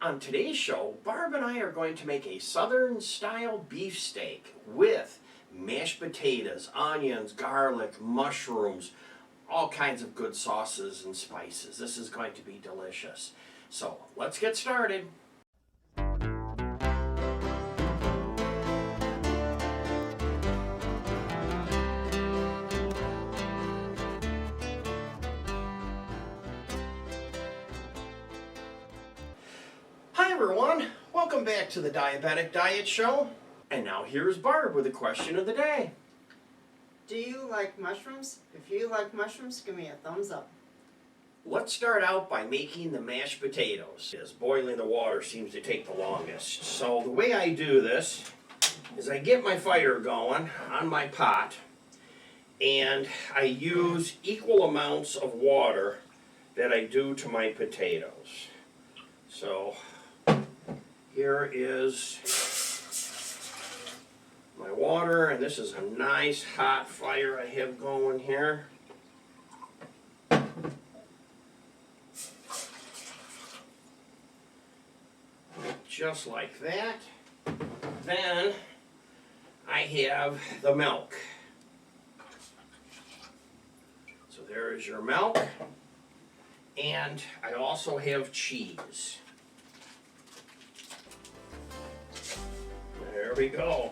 On today's show, Barb and I are going to make a Southern-style beefsteak with mashed potatoes, onions, garlic, mushrooms, all kinds of good sauces and spices. This is going to be delicious. So, let's get started. Hi everyone, welcome back to the Diabetic Diet Show. And now here's Barb with the question of the day. Do you like mushrooms? If you like mushrooms, give me a thumbs up. Let's start out by making the mashed potatoes. As boiling the water seems to take the longest. So the way I do this is I get my fire going on my pot and I use equal amounts of water that I do to my potatoes. So here is my water, and this is a nice hot fire I have going here. Just like that. Then I have the milk. So there is your milk. And I also have cheese. There we go.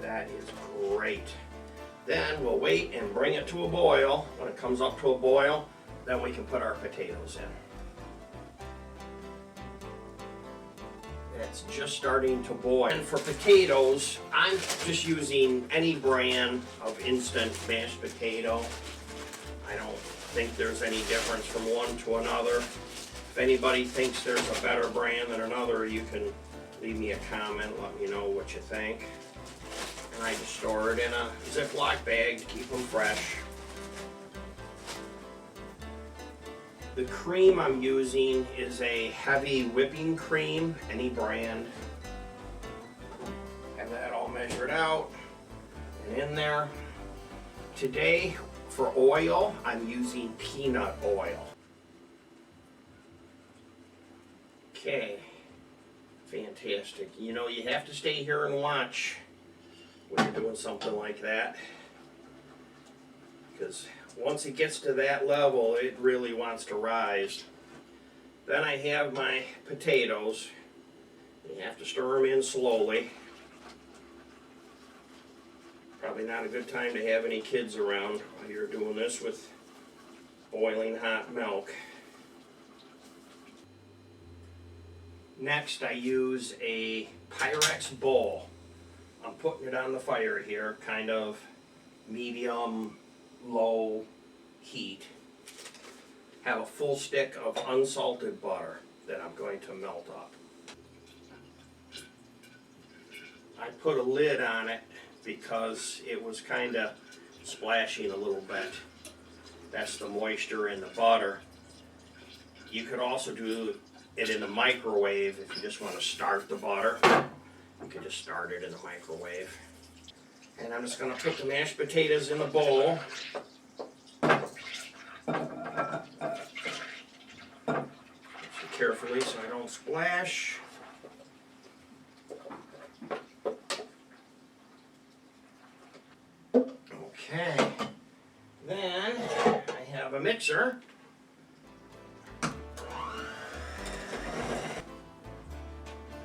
That is great. Then we'll wait and bring it to a boil. When it comes up to a boil, then we can put our potatoes in. It's just starting to boil. And for potatoes, I'm just using any brand of instant mashed potato. I don't think there's any difference from one to another. If anybody thinks there's a better brand than another, you can leave me a comment, let me know what you think. And I just store it in a Ziploc bag to keep them fresh. The cream I'm using is a heavy whipping cream, any brand. Have that all measured out and in there. Today, for oil, I'm using peanut oil. Okay, fantastic. You know, you have to stay here and watch when you're doing something like that, because once it gets to that level, it really wants to rise. Then I have my potatoes. You have to stir them in slowly. Probably not a good time to have any kids around while you're doing this with boiling hot milk. Next, I use a Pyrex bowl. I'm putting it on the fire here, kind of medium, low heat. Have a full stick of unsalted butter that I'm going to melt up. I put a lid on it because it was kind of splashing a little bit. That's the moisture in the butter. You could also do it in the microwave if you just want to start the butter. You can just start it in the microwave. And I'm just going to put the mashed potatoes in the bowl. Carefully so I don't splash. Okay. Then I have a mixer.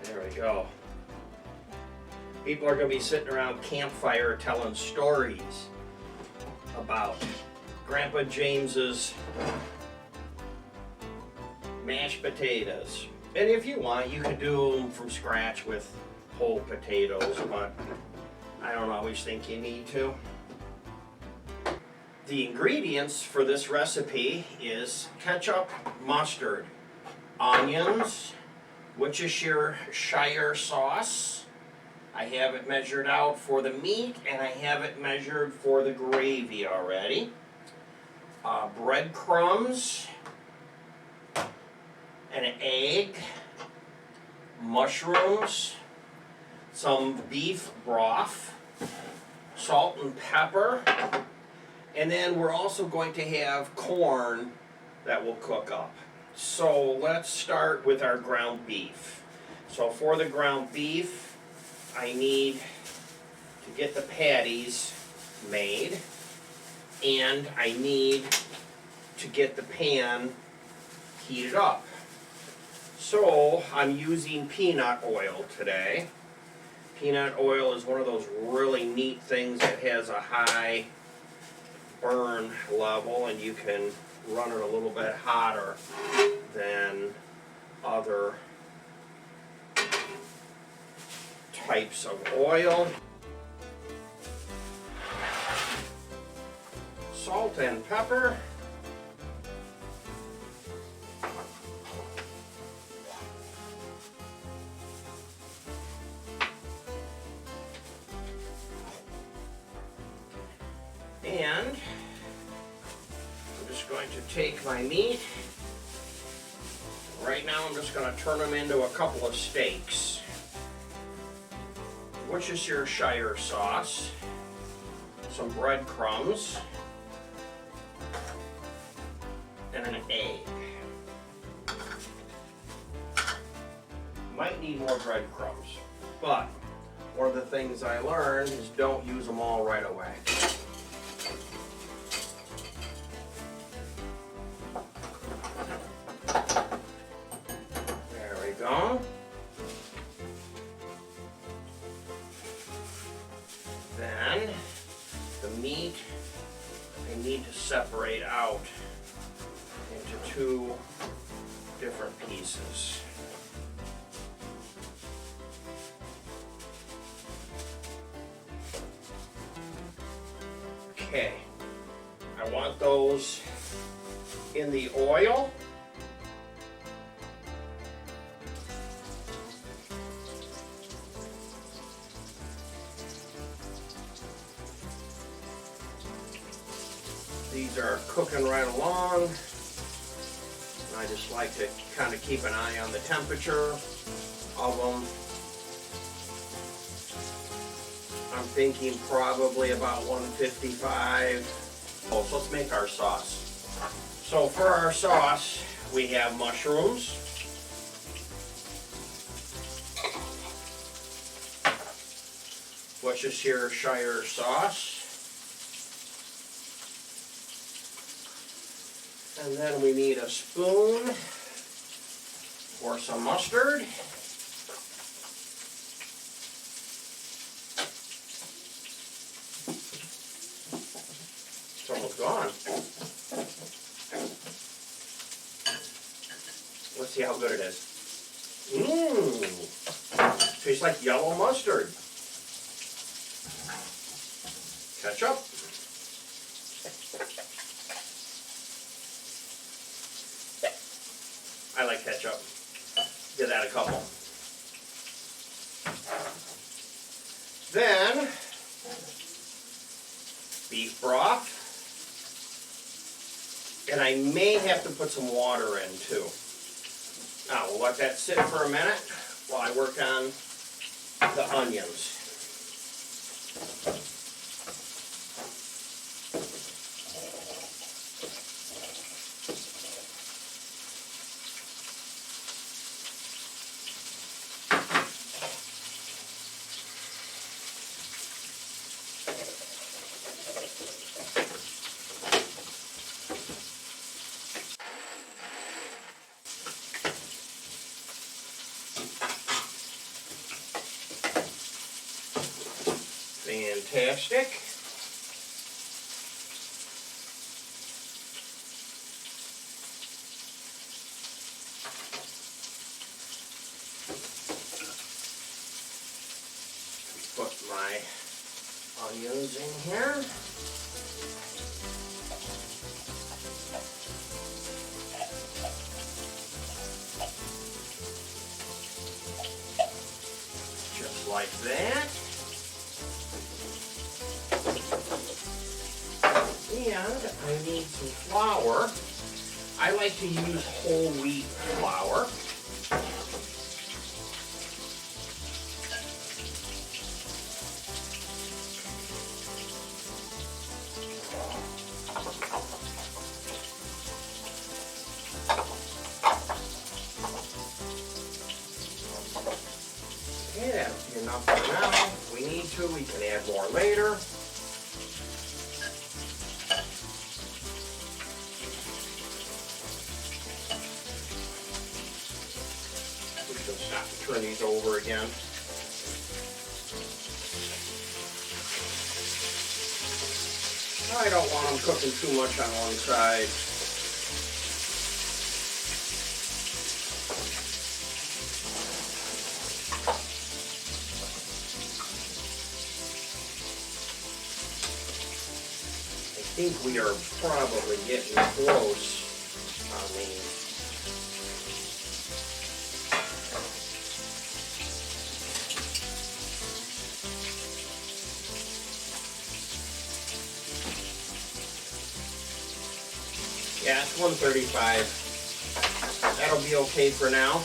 There we go. People are going to be sitting around campfire telling stories about Grandpa James's mashed potatoes. And if you want, you can do them from scratch with whole potatoes, but I don't always think you need to. The ingredients for this recipe is ketchup, mustard, onions, Worcestershire sauce. I have it measured out for the meat, and I have it measured for the gravy already. Breadcrumbs, an egg, mushrooms, some beef broth, salt and pepper, and then we're also going to have corn that will cook up. So let's start with our ground beef. So for the ground beef, I need to get the patties made, and I need to get the pan heated up. So I'm using peanut oil today. Peanut oil is one of those really neat things that has a high burn level, and you can run it a little bit hotter than other types of oil. Salt and pepper. And I'm just going to take my meat. Right now I'm just going to turn them into a couple of steaks. Worcestershire sauce, some breadcrumbs, and an egg. Might need more breadcrumbs, but one of the things I learned is don't use them all right away. There we go. Then the meat I need to separate out into two different pieces. Okay, I want those in the oil. These are cooking right along. I just like to kind of keep an eye on the temperature of them. I'm thinking probably about 155. Oh, so let's make our sauce. So for our sauce, we have mushrooms, Worcestershire sauce, and then we need a spoon for some mustard. It's almost gone. Let's see how good it is. Mmm, tastes like yellow mustard. Ketchup. I like ketchup. Give that a couple. Then, beef broth. And I may have to put some water in too. Now we'll let that sit for a minute while I work on the onions. Fantastic. Put my onions in here. Just like that. And I need some flour. I like to use whole wheat flour. enough for now. If we need to, we can add more later. We're just going to stop and turn these over again. I don't want them cooking too much on one side. I think we are probably getting close on these. Yeah, it's 135. That'll be okay for now.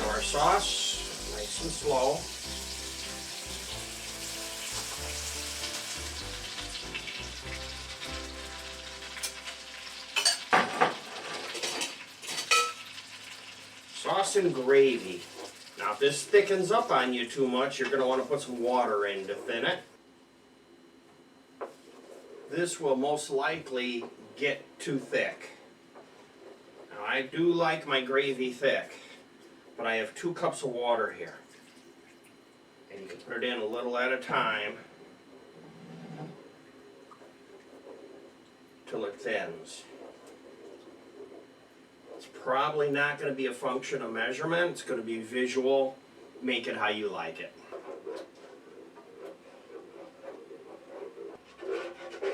More sauce, nice and slow. Sauce and gravy. Now if this thickens up on you too much, you're going to want to put some water in to thin it. This will most likely get too thick. Now I do like my gravy thick, but I have 2 cups of water here. And you can put it in a little at a time till it thins. It's probably not going to be a function of measurement. It's going to be visual. Make it how you like it.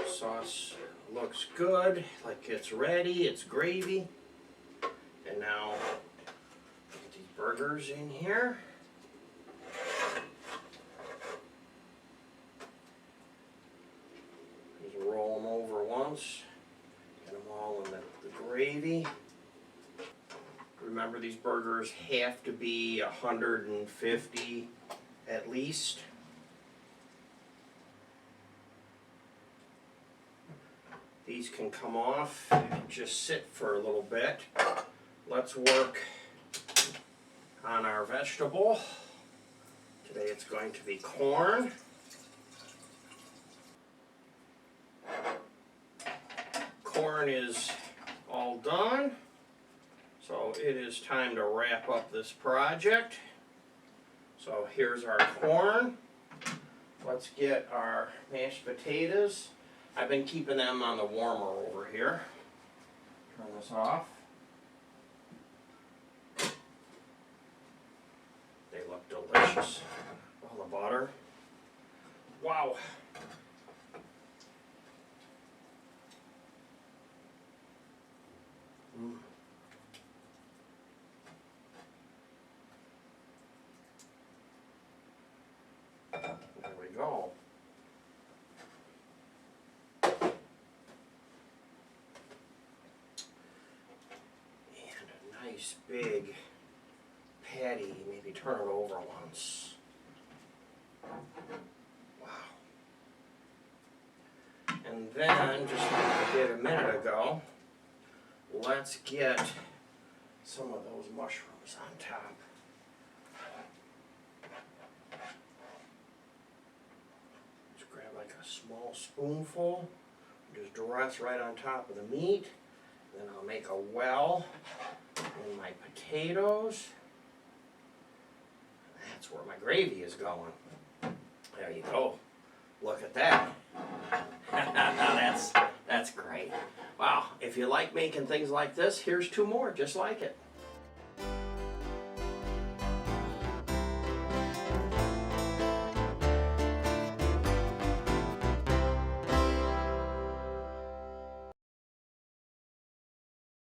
Sauce looks good, like it's ready. It's gravy. And now get these burgers in here. Just roll them over once. Get them all in the gravy. Remember, these burgers have to be 150 at least. These can come off and just sit for a little bit. Let's work on our vegetable. Today it's going to be corn. Corn is all done. So it is time to wrap up this project. So here's our corn. Let's get our mashed potatoes. I've been keeping them on the warmer over here. Turn this off. They look delicious. All the butter. Wow. There we go. And a nice big patty, maybe turn it over once. Wow. And then, just like I did a minute ago, let's get some of those mushrooms on top. Just grab like a small spoonful, just dress right on top of the meat. Then I'll make a well in my potatoes. That's where my gravy is going. There you go. Look at that. That's great. Wow, if you like making things like this, here's 2 more just like it.